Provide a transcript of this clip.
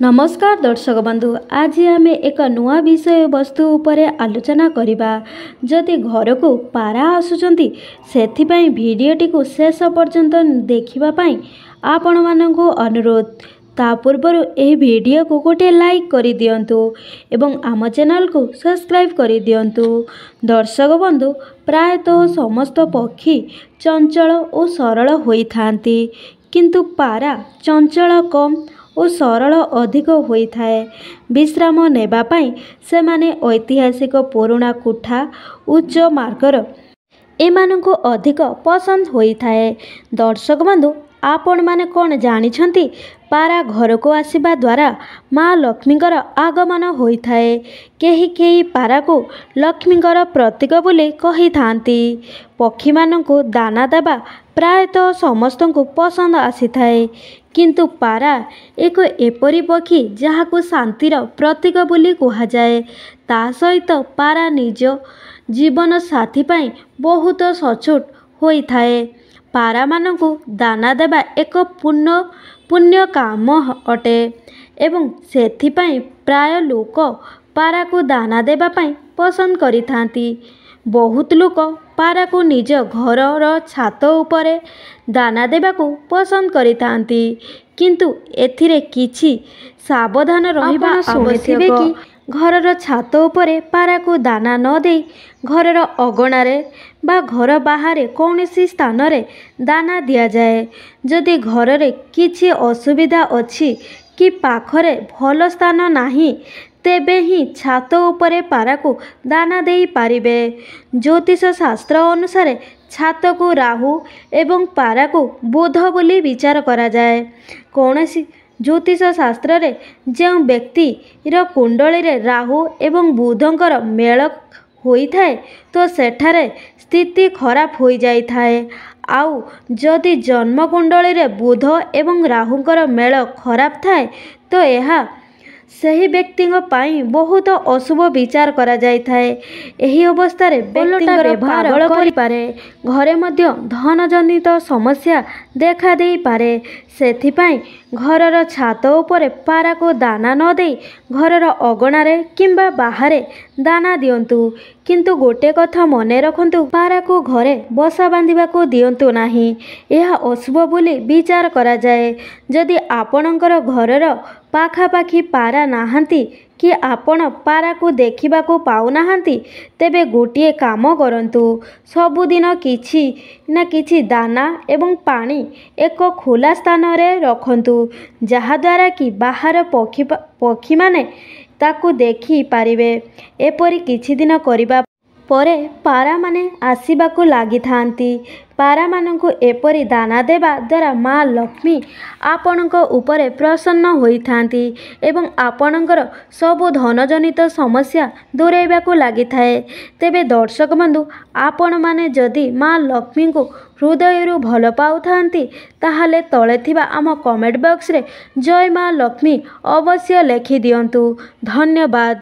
नमस्कार दर्शक बंधु, आज आम एक नुआ विषय वस्तु उपरे आलोचना करिबा। जदि घर को पारा आसुचंती सेथिपाई भिडियोटी को शेष पर्यंत देखिबा पाई आपण मानकु अनुरोध। ता पूर्वरु एही भिडियो को गोटे लाइक करि दियंतु एवं आम चैनल को सब्सक्राइब करि दियंतु। दर्शक बंधु, प्रायतः समस्त पक्षी चंचल और सरल होइथांती, किंतु पारा चंचल कम और सरल अधिक होइथाए। विश्राम नेबा पाई से माने ऐतिहासिक पुराणा कोठा उच्च मार्गर एमानंको अधिक पसंद होइथाए। दर्शक बंधु, आपण माने कौन जानिछंती पारा घर को आसीबा द्वारा माँ लक्ष्मीकर आगमन होइथाए। केही केही पारा को लक्ष्मीकर प्रतीक बोली कही थांती। पक्षी मानंको दाना देबा प्रायतः समस्तंको पसंद आसीथाए, किंतु पारा एक एपरी पक्षी जहाको शांतिर प्रतीक बोली कहा जाए। ता सहित पारा निज जीवन साथी पाई बहुत सचोट होइथाए। पारा मानंको दाना देबा एक पुण्य काम अटे एवं सेथिपाई प्राय लोक पारा को दाना देबा पाई पसंद करिथांती। बहुत लोक पारा को निज घर छात उपरे दाना देबा को पसंद करिथांती, किंतु एथिरे किछि सावधान रहिबा आवश्यक। घरर छात उपरे पारा को दाना न दे घरर अगणारे बा घर बाहर कौनसी स्थान रे दाना दिया जाए। जदि घर रे किछि असुविधा अछि कि पाखरे भल स्थान नाही, तेबे ही छात उपरे पारा को दाना देई पारिबे। ज्योतिष शास्त्र अनुसार छात को राहु एवं पारा को बुध बोली विचार करा जाए। कौनसी ज्योतिष शास्त्र रे जो व्यक्ति कुंडली रे राहु एवं बुधंकर मेल होइथाए तो सेठारे स्थिति खराब हो जाई थाए। आउ जदि जन्म कुंडली रे बुध एवं राहुंकर मेल खराब थाए तो यह सही व्यक्ति पाई बहुत अशुभ विचार करा जाई थाए। एही अवस्था रे व्यक्तिंकर पागल करि पारे, घरे मध्य धन जनित समस्या देखा देई पारे। सेथिपाई घरर छात उपरे पारा को दाना न दे घरर अगणारे किंबा बाहरे दाना दियंतु। किंतु गोटे कथा मने रखंतु, पारा को घरे बसा बांधिबा को दियंतु नाही। यह अशुभ बोली विचार करा जाए। जदि आपणकर घरर पाखापाखी पारा नाहांती कि आपण पारा को देखिबा को पाउ नाहांती, तेबे गोटिए काम करंतु, सबुदिन किछि ना किछि दाना एवं पानी एक खोला स्थान रे रखंतु, जहा द्वारा कि बाहर पक्षी माने ताकू देखि पारिबे। एपरि किछि दिन करिबा परे पारा माने आसीबाकू लागि थांती। पारा मानंकु एपरि दाना देबा द्वारा माँ लक्ष्मी आपणक उपरे प्रसन्न होई थांती एवं आपणकर सबु धनजनित समस्या दूरेबाकू लागि थाए। तेबे दर्शक बंधु, आपण माने जदि माँ लक्ष्मी को हृदयरु भल पाउ थांती ताहाले तळे थिबा आम कमेंट बॉक्स रे जय माँ लक्ष्मी अवश्य लेखि दियंतु। धन्यवाद।